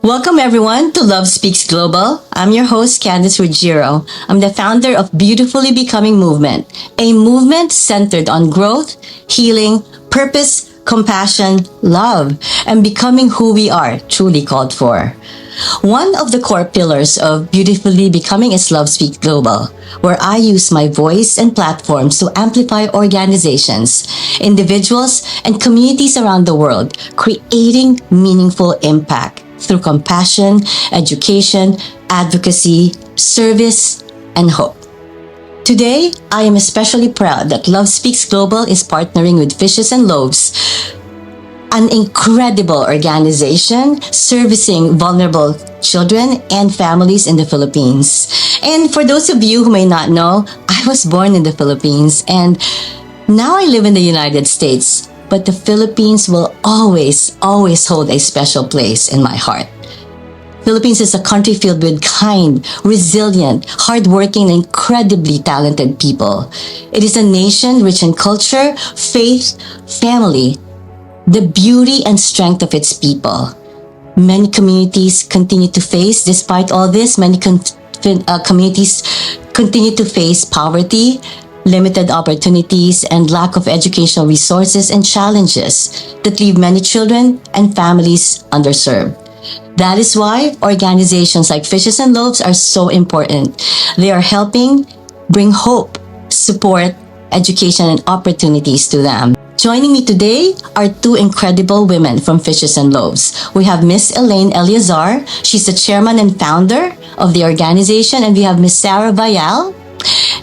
Welcome everyone to Love Speaks Global. I'm your host, Candice Ruggiero. I'm the founder of Beautifully Becoming Movement, a movement centered on growth, healing, purpose, compassion, love, and becoming who we are truly called for. One of the core pillars of Beautifully Becoming is Love Speaks Global, where I use my voice and platforms to amplify organizations, individuals, and communities around the world, creating meaningful impact through compassion, education, advocacy, service, and hope. Today, I am especially proud that Love Speaks Global is partnering with Fishes and Loaves, an incredible organization servicing vulnerable children and families in the Philippines. And for those of you who may not know, I was born in the Philippines and now I live in the United States, but the Philippines will always hold a special place in my heart. Philippines is a country filled with kind, resilient, hardworking, and incredibly talented people. It is a nation rich in culture, faith, family, the beauty and strength of its people. Many communities continue to face, despite all this, communities continue to face poverty, limited opportunities, and lack of educational resources and challenges that leave many children and families underserved. That is why organizations like Fishes and Loaves are so important. They are helping bring hope, support, education, and opportunities to them. Joining me today are two incredible women from Fishes and Loaves. We have Miss Elaine Eleazar. She's the chairman and founder of the organization. And we have Miss Sarah Vayal,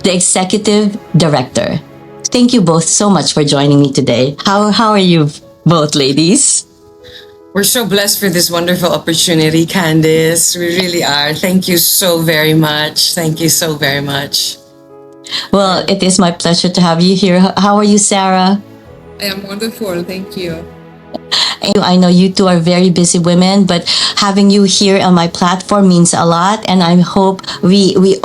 the executive director. Thank you both so much for joining me today. How are you both, ladies? We're so blessed for this wonderful opportunity, Candice. We really are. Thank you so very much. Thank you so very much. Well, it is my pleasure to have you here. How are you, Sarah? I am wonderful. Thank you. I know you two are very busy women, but having you here on my platform means a lot. And I hope we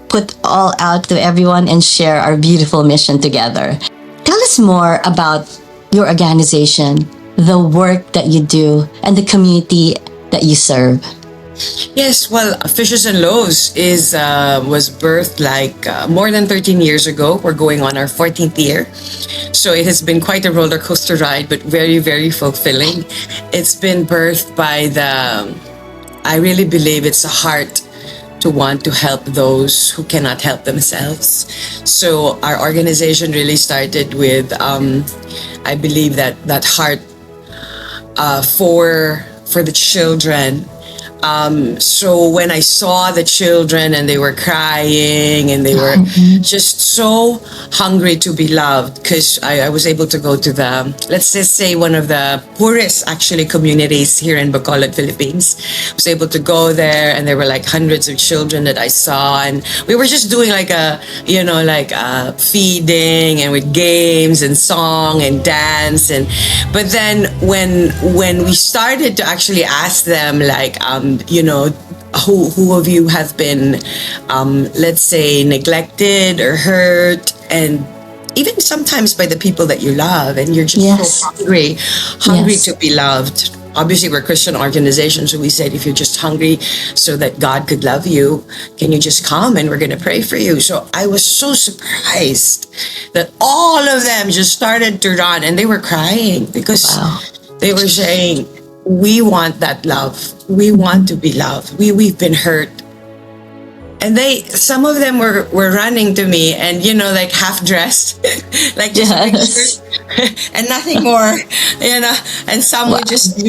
put all out to everyone and share our beautiful mission together. Tell us more about your organization, the work that you do, and the community that you serve. Yes, well, Fishes and Loaves was birthed more than 13 years ago. We're going on our 14th year. So it has been quite a roller coaster ride, but very, very fulfilling. It's been birthed by I really believe it's a heart to want to help those who cannot help themselves. So our organization really started with, I believe that heart for the children. So when I saw the children and they were crying and they were just so hungry to be loved, because I was able to go to let's just say one of the poorest actually communities here in Bacolod, Philippines. I was able to go there and there were like hundreds of children that I saw, and we were just doing feeding and with games and song and dance. But then when we started to actually ask them who of you have been, let's say, neglected or hurt, and even sometimes by the people that you love, and you're just so hungry to be loved. Obviously, we're a Christian organization, so we said, if you're just hungry so that God could love you, can you just come and we're going to pray for you? So I was so surprised that all of them just started to run, and they were crying because they were saying, we want that love. We want to be loved. We've been hurt. And some of them were running to me and, half dressed, like just a picture and nothing more, and some would just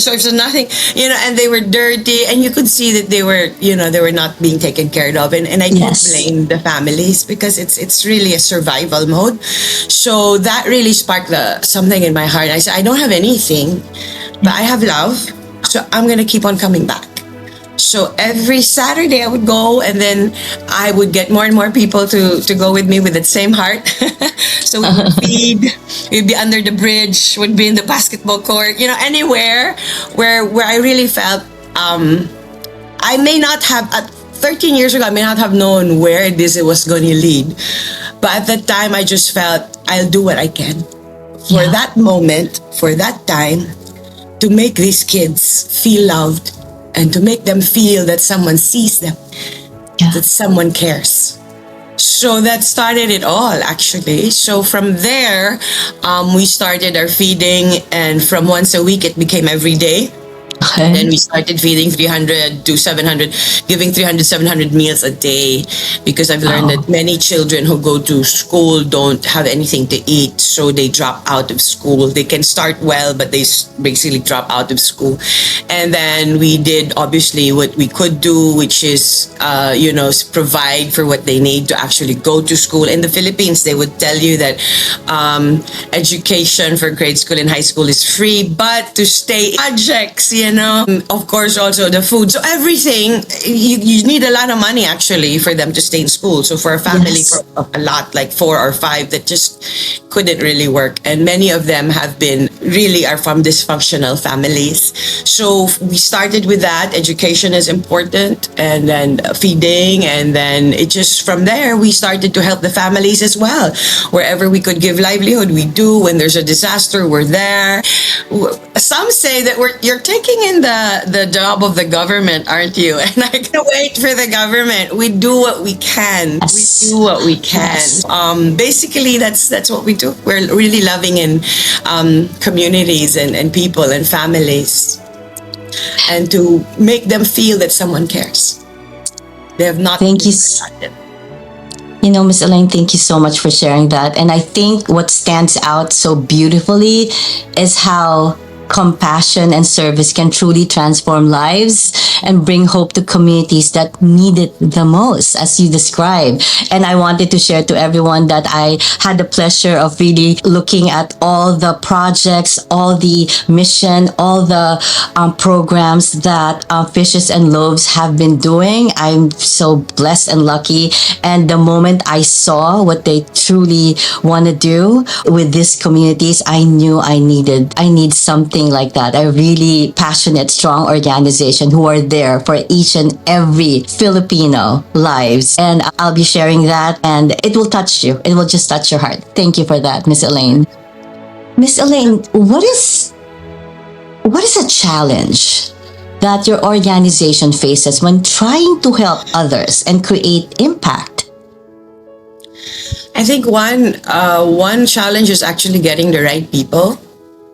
sort of nothing, and they were dirty, and you could see that they were not being taken care of. And I don't blame the families, because it's really a survival mode. So that really sparked something in my heart. I said, I don't have anything, but I have love. So I'm going to keep on coming back. So every Saturday I would go, and then I would get more and more people to go with me with that same heart. So we would feed, we'd be under the bridge, would be in the basketball court, anywhere where I really felt, I may not have, 13 years ago, I may not have known where it was going to lead. But at that time, I just felt, I'll do what I can for that moment, for that time, to make these kids feel loved and to make them feel that someone sees them, that someone cares. So that started it all, actually. So from there, we started our feeding, and from once a week, it became every day. Okay. Then we started feeding 300 to 700, giving 300, 700 meals a day, because I've learned that many children who go to school don't have anything to eat. So they drop out of school. They can start well, but they basically drop out of school. And then we did obviously what we could do, which is, provide for what they need to actually go to school. In the Philippines, they would tell you that education for grade school and high school is free, but to stay projects, of course, also the food. So everything, you need a lot of money actually for them to stay in school. So for a family, for a lot, like 4 or 5, that just couldn't really work. And many of them are from dysfunctional families. So we started with that. Education is important, and then feeding. And then it just, from there, we started to help the families as well. Wherever we could give livelihood, we do. When there's a disaster, we're there. Some say that you're taking in the job of the government, aren't you? And I can't wait for the government. We do what we can. Yes. We do what we can. Yes. Basically, that's what we do. We're really loving in communities and people and families, and to make them feel that someone cares. They have not. Thank you. Miss Elaine, thank you so much for sharing that. And I think what stands out so beautifully is how compassion and service can truly transform lives and bring hope to communities that need it the most, as you described. And I wanted to share to everyone that I had the pleasure of really looking at all the projects, all the mission, all the programs that Fishes and Loaves have been doing. I'm so blessed and lucky. And the moment I saw what they truly want to do with these communities, I knew I need something like that. A really passionate, strong organization who are there for each and every Filipino lives. And I'll be sharing that, and it will touch you. It will just touch your heart. Thank you for that, Miss Elaine. Miss Elaine, what is a challenge that your organization faces when trying to help others and create impact? I think one challenge is actually getting the right people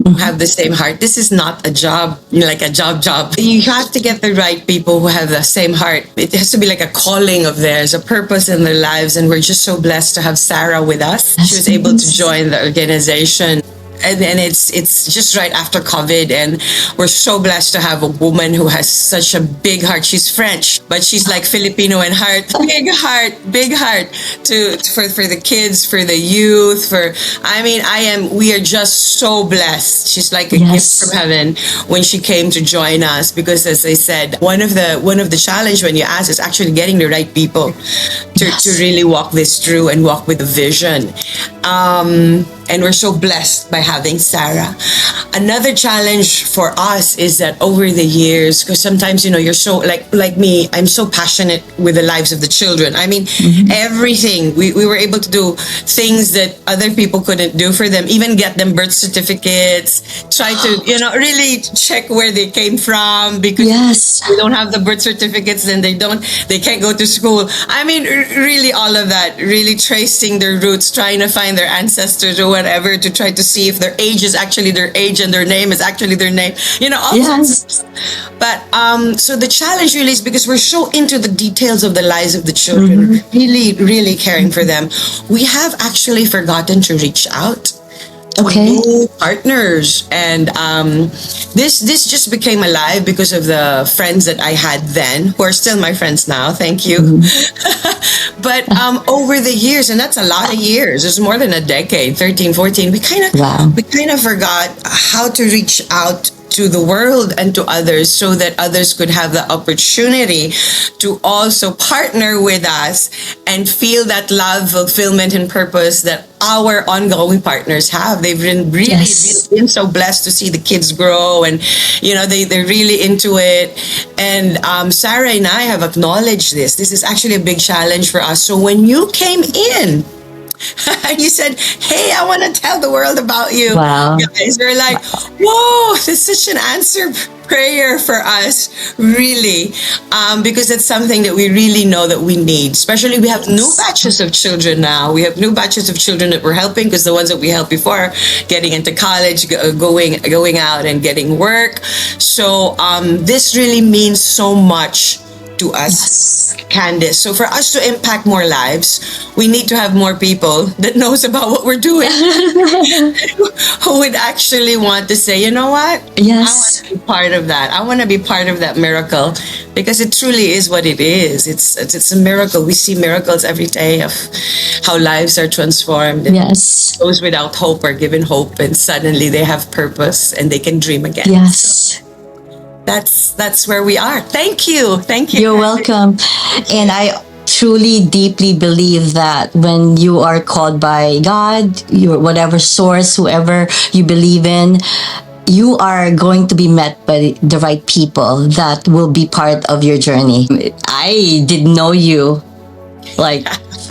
who have the same heart. This is not a job, like a job. You have to get the right people who have the same heart. It has to be like a calling of theirs, a purpose in their lives. And we're just so blessed to have Sarah with us. She was able to join the organization. And it's just right after COVID, and we're so blessed to have a woman who has such a big heart. She's French, but she's like Filipino in heart. Big heart for the kids, for the youth. We are just so blessed. She's like a gift from heaven when she came to join us, because as I said, one of the challenge when you ask is actually getting the right people to really walk this through and walk with a vision. And we're so blessed by having Sarah. Another challenge for us is that over the years, because sometimes, you're so, like me, I'm so passionate with the lives of the children. Everything. We were able to do things that other people couldn't do for them, even get them birth certificates, try to, really check where they came from, because if they don't have the birth certificates, then they can't go to school. Really all of that, really tracing their roots, trying to find their ancestors or whatever, to try to see if their age is actually their age and their name is actually their name. All sorts of stuff. But so the challenge really is because we're so into the details of the lives of the children, really, really caring for them. We have actually forgotten to reach out to new partners, and this just became alive because of the friends that I had then, who are still my friends now. Thank you. But over the years, and that's a lot of years, it's more than a decade, 13, 14, we kind of forgot how to reach out to the world and to others, so that others could have the opportunity to also partner with us and feel that love, fulfillment, and purpose that our ongoing partners have. They've been been so blessed to see the kids grow, and they're really into it. And Sarah and I have acknowledged this. This is actually a big challenge for us. So when you came in, You said, "Hey, I want to tell the world about you." Wow. Guys, we're like, "Whoa, this is such an answer prayer for us, really," because it's something that we really know that we need. Especially, we have new batches of children now. We have new batches of children that we're helping because the ones that we helped before, getting into college, going out and getting work. So this really means so much to us, Candice. So for us to impact more lives, we need to have more people that knows about what we're doing, who would actually want to say, you know what? Yes. I want to be part of that. I want to be part of that miracle, because it truly is what it is. It's a miracle. We see miracles every day of how lives are transformed. And Yes. those without hope are given hope, and suddenly they have purpose and they can dream again. Yes. That's where we are. Thank you. You're welcome. And I truly deeply believe that when you are called by God, your whatever source, whoever you believe in, you are going to be met by the right people that will be part of your journey. I didn't know you like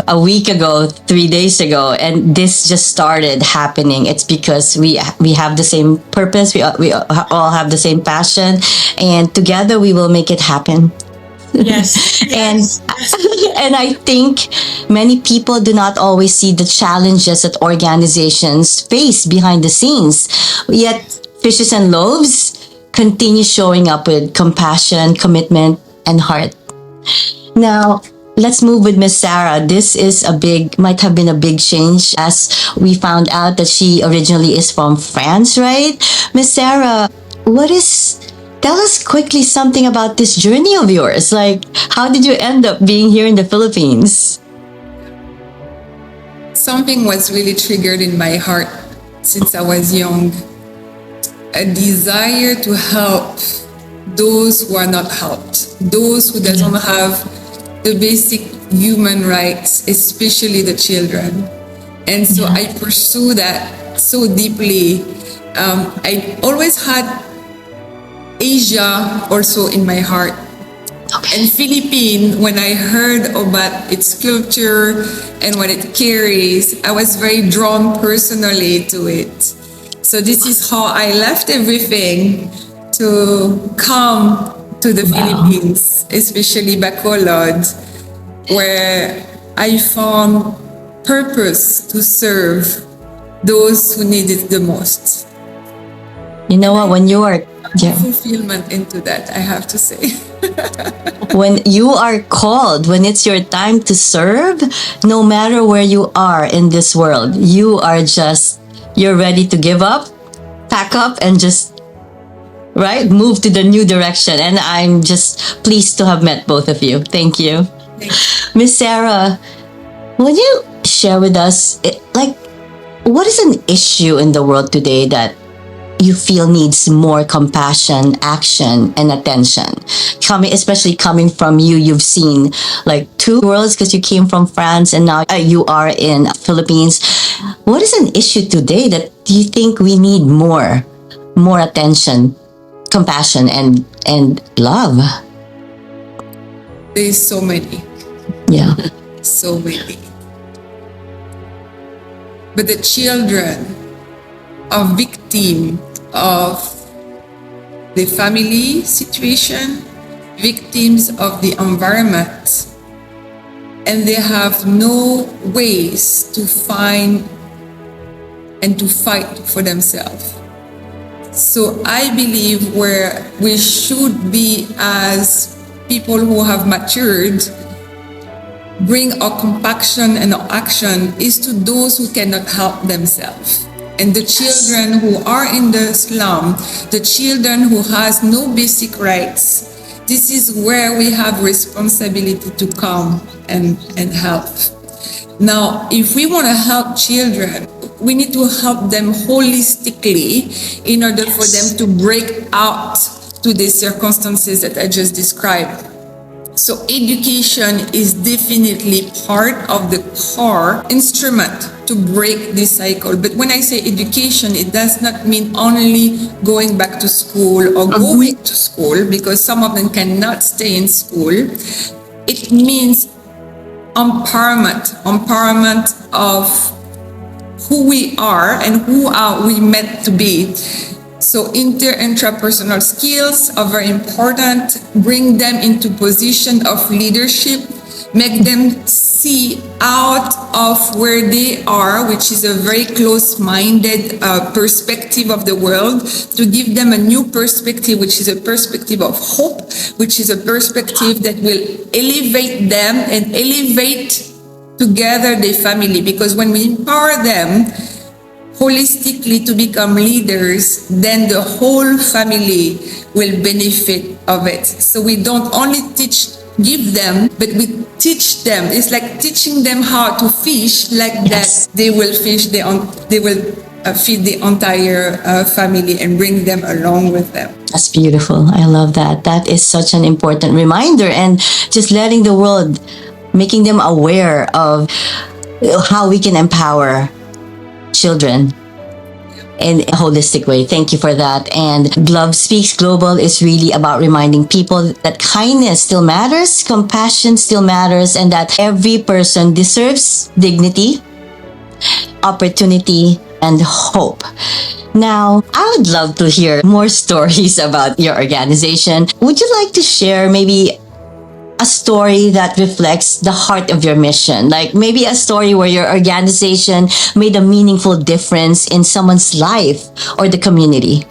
a week ago, 3 days ago, and this just started happening. It's because we have the same purpose, we all have the same passion, and together we will make it happen. Yes. And I think many people do not always see the challenges that organizations face behind the scenes. Yet Fishes and Loaves continue showing up with compassion, commitment, and heart. Now, let's move with Miss Sarah. This is might have been a big change, as we found out that she originally is from France, right? Miss Sarah, tell us quickly something about this journey of yours. Like, how did you end up being here in the Philippines? Something was really triggered in my heart since I was young. A desire to help those who are not helped, those who doesn't have the basic human rights, especially the children. And so I pursue that so deeply. I always had Asia also in my heart. Okay. And Philippine, when I heard about its culture and what it carries, I was very drawn personally to it. So this is how I left everything to come to the Philippines, especially Bacolod, where I found purpose to serve those who need it the most. You know what? When you are Fulfillment into that, I have to say. when you are called, when it's your time to serve, no matter where you are in this world, you're ready to give up, pack up, and just move to the new direction. And I'm just pleased to have met both of you. Thank you. Miss Sarah, would you share with us, what is an issue in the world today that you feel needs more compassion, action, and attention? Especially coming from you, you've seen like two worlds, because you came from France and now you are in Philippines. What is an issue today that you think we need more attention, compassion, and love? There's so many. Yeah. So many. But the children are victims of the family situation, victims of the environment, and they have no ways to find and to fight for themselves. So I believe where we should be as people who have matured, bring our compassion and our action is to those who cannot help themselves. And the children who are in the slum, the children who has no basic rights, this is where we have responsibility to come and help. Now, if we want to help children, we need to help them holistically in order for them to break out to the circumstances that I just described. So education is definitely part of the core instrument to break this cycle. But when I say education, it does not mean only going back to school or going to school, because some of them cannot stay in school. It means empowerment of who we are and who are we meant to be. So intrapersonal skills are very important. Bring them into position of leadership. Make them see out of where they are, which is a very close-minded perspective of the world, to give them a new perspective, which is a perspective of hope, which is a perspective that will elevate them and elevate together their family. Because when we empower them holistically to become leaders, then the whole family will benefit of it. So we don't only give them, but we teach them. It's like teaching them how to fish, like that they will fish, they will feed the entire family and bring them along with them. That's beautiful. I love that. That is such an important reminder, and just letting the world, making them aware of how we can empower children in a holistic way. Thank you for that. And Love Speaks Global is really about reminding people that kindness still matters, compassion still matters, and that every person deserves dignity, opportunity, and hope. Now, I would love to hear more stories about your organization. Would you like to share maybe a story that reflects the heart of your mission? Like maybe a story where your organization made a meaningful difference in someone's life or the community.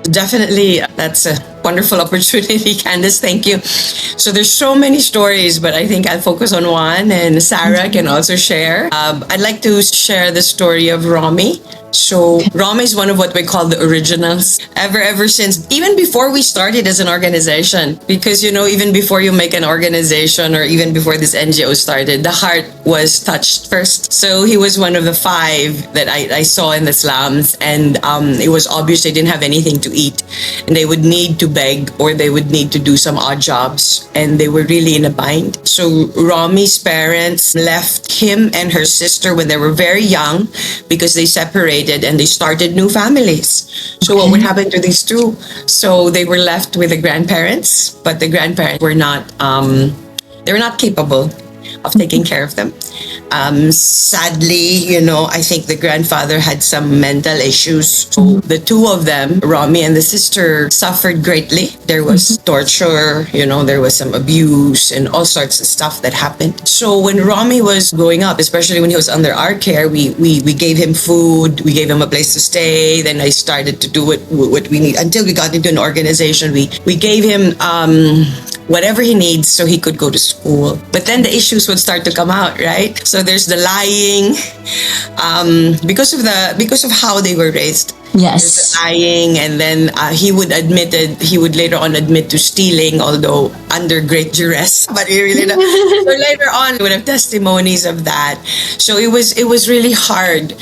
Definitely, that's a wonderful opportunity, Candice. Thank you. So there's so many stories, but I think I'll focus on one, and Sarah can also share. I'd like to share the story of Romy. So Romy is one of what we call the originals. Ever since, even before we started as an organization, because even before you make an organization or even before this NGO started, the heart was touched first. So he was one of the 5 that I saw in the slums, and it was obvious they didn't have anything to eat, and they would need to beg or they would need to do some odd jobs, and they were really in a bind. So Romy's parents left him and her sister when they were very young because they separated and they started new families. So what would happen to these two? So they were left with the grandparents, but the grandparents were not they were not capable of taking care of them. Sadly, I think the grandfather had some mental issues. So the 2 of them, Romy and the sister, suffered greatly. There was torture, there was some abuse and all sorts of stuff that happened. So when Romy was growing up, especially when he was under our care, we gave him food, we gave him a place to stay. Then I started to do what we need until we got into an organization. We gave him whatever he needs so he could go to school. But then the issues would start to come out, right? So there's the lying, because of how they were raised. Yes. There's the lying, and then he would later on admit to stealing, although under great duress. But he really so later on we would have testimonies of that. So it was really hard.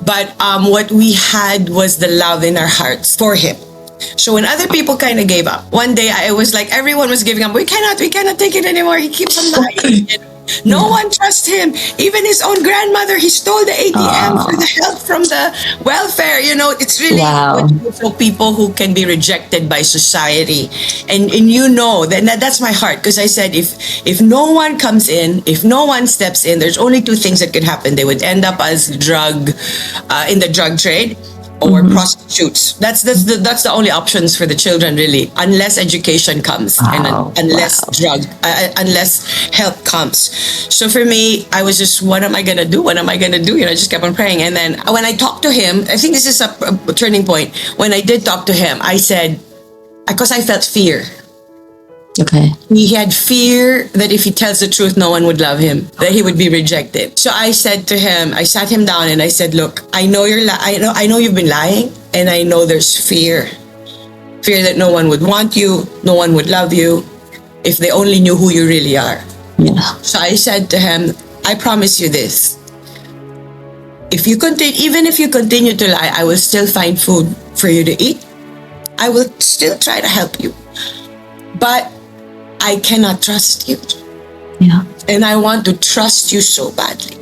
But what we had was the love in our hearts for him. So when other people kind of gave up, one day I was like, everyone was giving up. We cannot take it anymore. He keeps on lying. No one trusts him. Even his own grandmother, he stole the ATM for the help from the welfare. It's really for people who can be rejected by society. And that's my heart, because I said if no one comes in, if no one steps in, there's only 2 things that could happen. They would end up as in the drug trade, or prostitutes. That's the only options for the children, really, unless education comes and unless unless help comes. So for me, I was just, what am I gonna do? I just kept on praying. And then when I talked to him, I think this is a turning point. When I did talk to him, I said, because I felt fear. Okay. He had fear that if he tells the truth, no one would love him, that he would be rejected. So I said to him, I sat him down and I said, look, I know I know you've been lying, and I know there's fear that no one would want you, no one would love you, if they only knew who you really are. Yeah. So I said to him, I promise you this. Even if you continue to lie, I will still find food for you to eat. I will still try to help you. But I cannot trust you. Yeah. And I want to trust you so badly,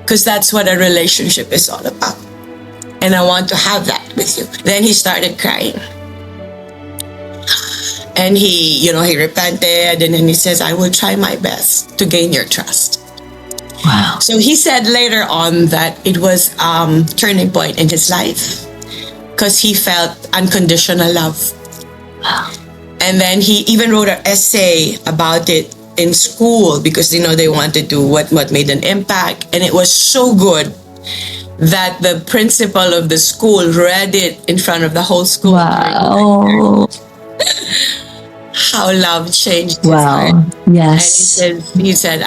because that's what a relationship is all about. And I want to have that with you. Then he started crying. And he repented, and then he says, I will try my best to gain your trust. Wow. So he said later on that it was turning point in his life because he felt unconditional love. Wow. And then he even wrote an essay about it in school because they wanted to what made an impact, and it was so good that the principal of the school read it in front of the whole school. Wow. How love changed his Wow. heart. Yes. And he said,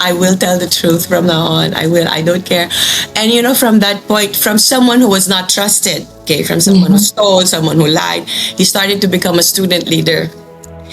I will tell the truth from now on. I don't care. And from that point, from someone who was not trusted, from someone who stole, someone who lied, he started to become a student leader.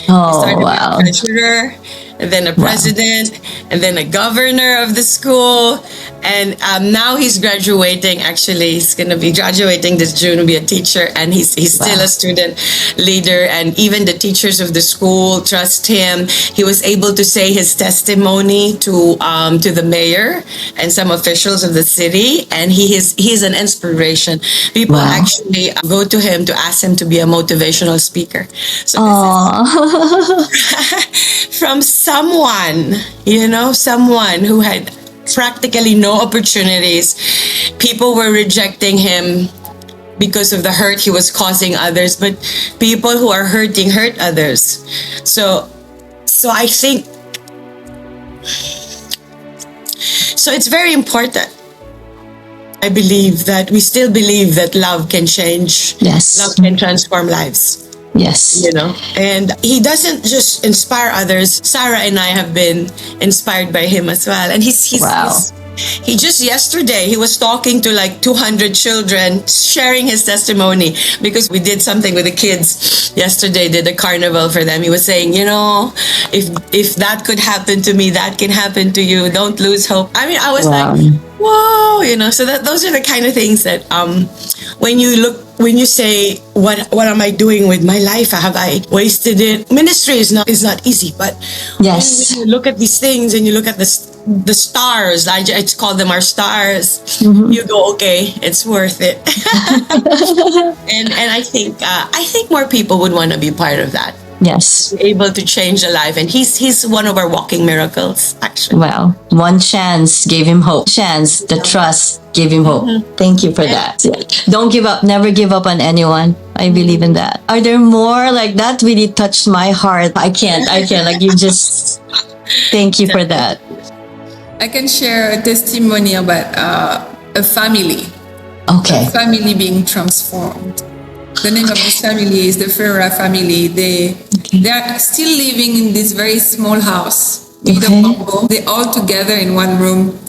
Oh, He started wow. to be a treasurer, and then a president, and then a governor of the school. And now he's graduating. Actually, he's going to be graduating this June to be a teacher, and he's still a student leader. And even the teachers of the school trust him. He was able to say his testimony to the mayor and some officials of the city, and he's an inspiration. People actually go to him to ask him to be a motivational speaker. So from someone who had practically no opportunities. People were rejecting him because of the hurt he was causing others, but people who are hurting hurt others. So I think it's very important. I believe that we still believe that love can change. Yes. Love can transform lives. Yes. And he doesn't just inspire others. Sarah and I have been inspired by him as well. And he just yesterday, he was talking to like 200 children, sharing his testimony, because we did something with the kids yesterday, did a carnival for them. He was saying, if that could happen to me, that can happen to you. Don't lose hope. I mean, I was like, whoa, so those are the kind of things that when you say, what am I doing with my life? Have I wasted it? Ministry is not easy, but yes, when you look at these things and you look at the stars, I call them our stars. You go, okay, it's worth it. and I think more people would want to be part of that. Yes. Able to change a life, and he's one of our walking miracles, actually. Well, one chance gave him hope. Chance, the trust gave him hope. Thank you for that. Don't give up. Never give up on anyone. I believe in that. Are there more like that? Really touched my heart. I can't. Like, you just. Thank you for that. I can share a testimony about a family. Okay. A family being transformed. The name of this family is the Ferreira family. They are still living in this very small house. They're all together in one room.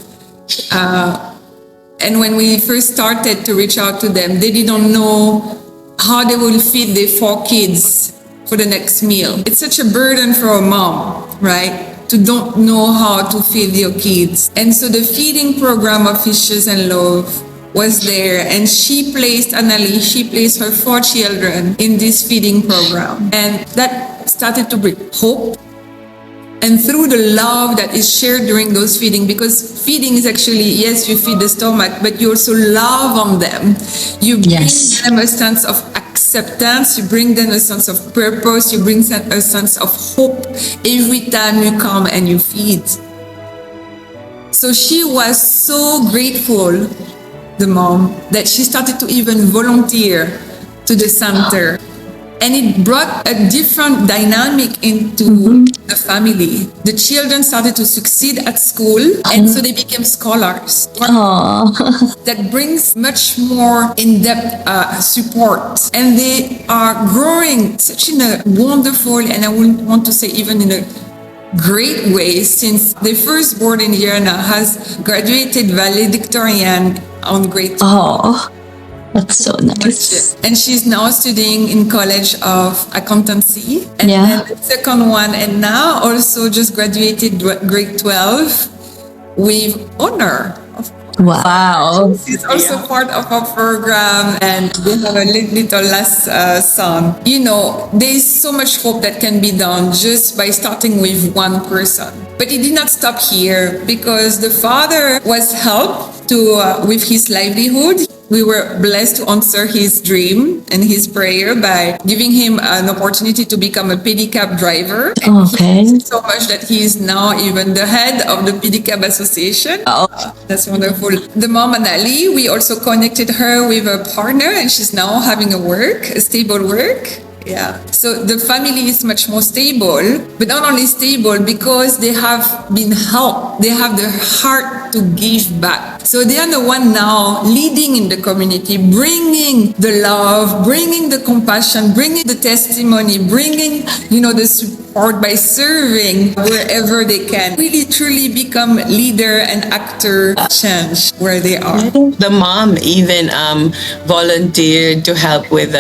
And when we first started to reach out to them, they didn't know how they will feed their 4 kids for the next meal. It's such a burden for a mom, right? To don't know how to feed your kids. And so the feeding program of Fishes and Loaves was there, and she placed her 4 children in this feeding program, and that started to bring hope. And through the love that is shared during those feeding, because feeding is actually, yes, you feed the stomach, but you also love on them. You bring them a sense of acceptance, you bring them a sense of purpose, you bring a sense of hope every time you come and you feed. So she was so grateful, the mom, that she started to even volunteer to the center. And it brought a different dynamic into the family. The children started to succeed at school, and so they became scholars. That brings much more in-depth support. And they are growing such in a wonderful, and I would want to say even in a great way, since the firstborn in Yerna has graduated valedictorian on grade 2. That's so nice. And she's now studying in College of Accountancy. And then the second one, and now also just graduated grade 12 with honor. Wow. She's also part of our program, and we have a little last son. There's so much hope that can be done just by starting with one person. But it did not stop here, because the father was helped with his livelihood. we were blessed to answer his dream and his prayer by giving him an opportunity to become a pedicab driver. And he loves it so much that he is now even the head of the pedicab association. That's wonderful. The mom Anali, we also connected her with a partner, and she's now having a stable work. Yeah. So the family is much more stable, but not only stable because they have been helped. They have the heart to give back. So they are the one now leading in the community, bringing the love, bringing the compassion, bringing the testimony, bringing, the support by serving wherever they can. Really, truly become leader and actor change where they are. The mom even volunteered to help with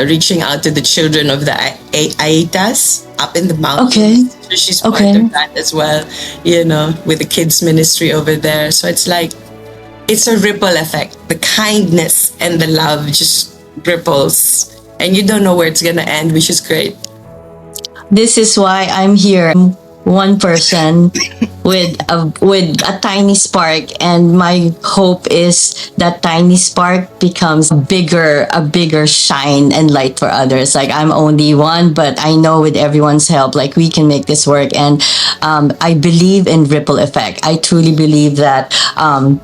reaching out to the children of the Aitas up in the mountains. Okay. So she's part of that as well, with the kids ministry over there. So it's like, it's a ripple effect. The kindness and the love just ripples. And you don't know where it's going to end, which is great. This is why I'm here. One person with a tiny spark, and my hope is that tiny spark becomes a bigger shine and light for others. Like, I'm only one, but I know with everyone's help, like, we can make this work. And I believe in ripple effect. I truly believe that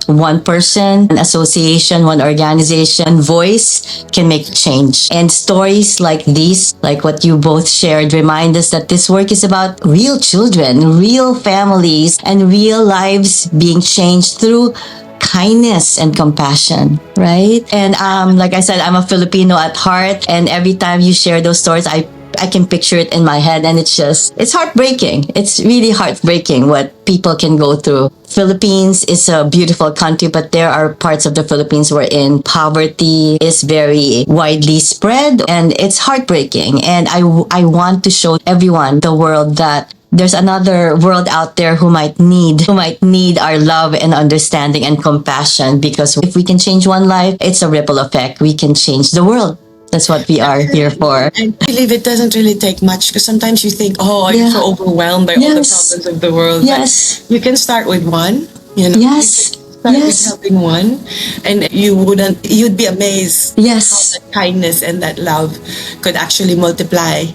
one person, an association, one organization, voice can make change. And stories like these, like what you both shared, remind us that this work is about real children, real families, and real lives being changed through kindness and compassion, right? And like I said, I'm a Filipino at heart, and every time you share those stories, I can picture it in my head, and it's heartbreaking. It's really heartbreaking what people can go through. Philippines is a beautiful country, but there are parts of the Philippines wherein poverty is very widely spread, and it's heartbreaking. And I want to show everyone, the world, that there's another world out there who might need our love and understanding and compassion, because if we can change one life, it's a ripple effect. We can change the world. That's what we are here for. I believe it doesn't really take much, because sometimes you think, you're so overwhelmed by all the problems of the world. Yes. But you can start with one, Yes. Start with helping one, and you'd be amazed how that kindness and that love could actually multiply.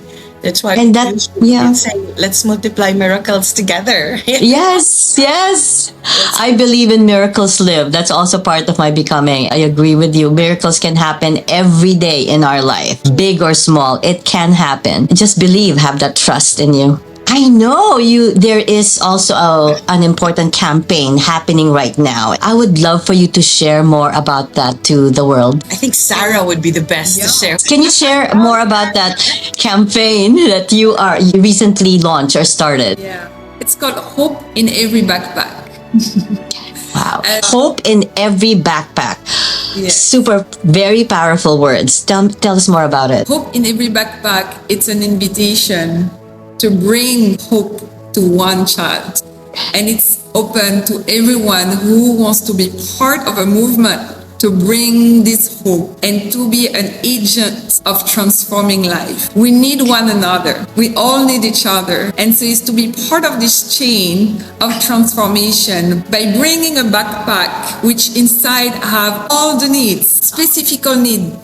That's why saying, let's multiply miracles together. Yes. I believe in miracles live. That's also part of my becoming. I agree with you. Miracles can happen every day in our life, big or small. It can happen. Just believe, have that trust in you. I know there is also an important campaign happening right now. I would love for you to share more about that to the world. I think Sarah would be the best to share. Can you share more about that campaign that you recently launched or started? Yeah. It's called Hope in Every Backpack. Wow. Hope in Every Backpack. Yes. Super, very powerful words. Tell us more about it. Hope in Every Backpack, it's an invitation to bring hope to one child. And it's open to everyone who wants to be part of a movement to bring this hope and to be an agent of transforming life. We need one another. We all need each other. And so it's to be part of this chain of transformation by bringing a backpack which inside have all the needs, specific need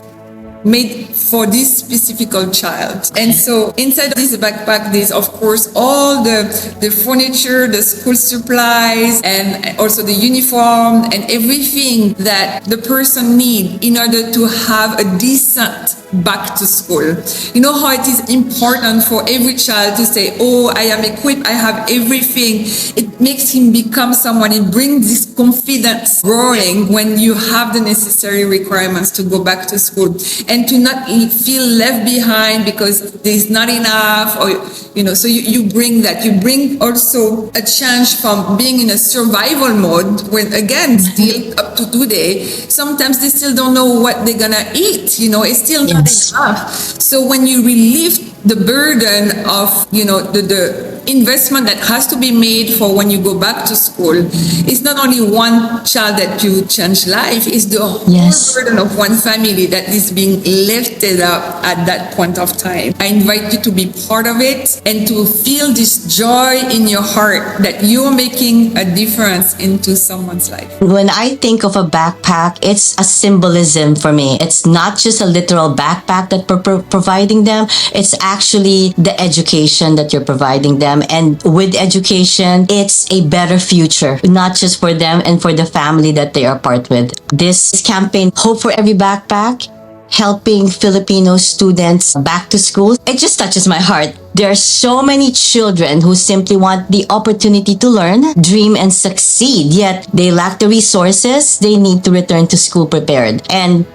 made for this specific child. And so inside this backpack, there's of course all the furniture, the school supplies, and also the uniform and everything that the person needs in order to have a decent back to school. You know how it is important for every child to say, oh, I am equipped, I have everything. It makes him become someone. It brings this confidence growing when you have the necessary requirements to go back to school, and to not feel left behind because there's not enough, or so you bring that. You bring also a change from being in a survival mode, when again, still up to today, sometimes they still don't know what they're gonna eat. It's still not enough. So when you relieve the burden of the investment that has to be made for when you go back to school. It's not only one child that you change life, it's the whole burden of one family that is being lifted up at that point of time. I invite you to be part of it and to feel this joy in your heart that you're making a difference into someone's life. When I think of a backpack, it's a symbolism for me. It's not just a literal backpack that we're providing them. It's actually the education that you're providing them. And with education, it's a better future, not just for them and for the family that they are part with. This campaign, Hope for Every Backpack, helping Filipino students back to school, it just touches my heart. There are so many children who simply want the opportunity to learn, dream, and succeed, yet they lack the resources they need to return to school prepared. And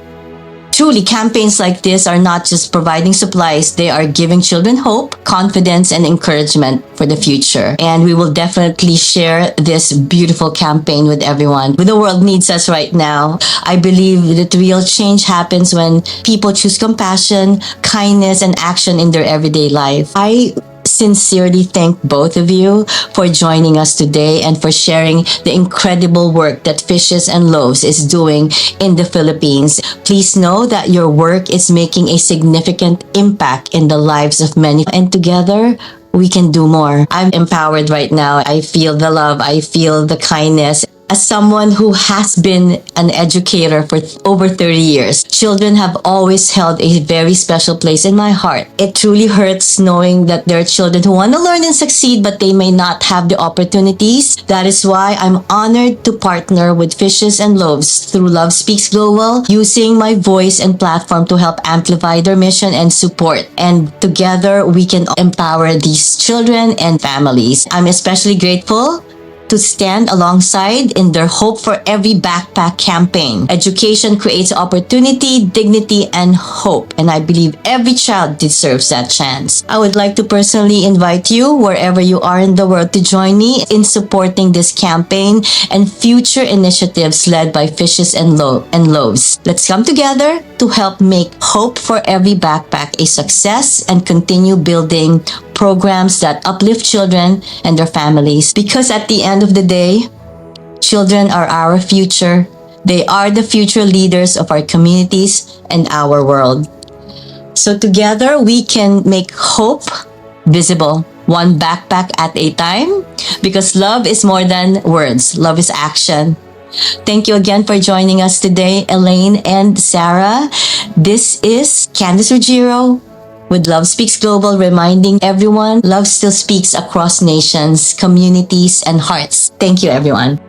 truly, campaigns like this are not just providing supplies, they are giving children hope, confidence, and encouragement for the future. And we will definitely share this beautiful campaign with everyone. The world needs us right now. I believe that real change happens when people choose compassion, kindness, and action in their everyday life. I sincerely thank both of you for joining us today and for sharing the incredible work that Fishes and Loaves is doing in the Philippines. Please know that your work is making a significant impact in the lives of many, and together we can do more. I'm empowered right now. I feel the love. I feel the kindness. As someone who has been an educator for over 30 years, children have always held a very special place in my heart. It truly hurts knowing that there are children who want to learn and succeed, but they may not have the opportunities. That is why I'm honored to partner with Fishes and Loaves through Love Speaks Global, using my voice and platform to help amplify their mission and support. And together, we can empower these children and families. I'm especially grateful to stand alongside in their Hope for Every Backpack campaign. Education creates opportunity, dignity, and hope, and I believe every child deserves that chance. I would like to personally invite you, wherever you are in the world, to join me in supporting this campaign and future initiatives led by Fishes and Loaves. Let's come together to help make Hope for Every Backpack a success and continue building programs that uplift children and their families. Because at the end of the day, children are our future. They are the future leaders of our communities and our world. So together, we can make hope visible, one backpack at a time, because love is more than words. Love is action. Thank you again for joining us today, Elaine and Sarah. This is Candice Ruggiero with Love Speaks Global, reminding everyone love still speaks across nations, communities, and hearts. Thank you, everyone.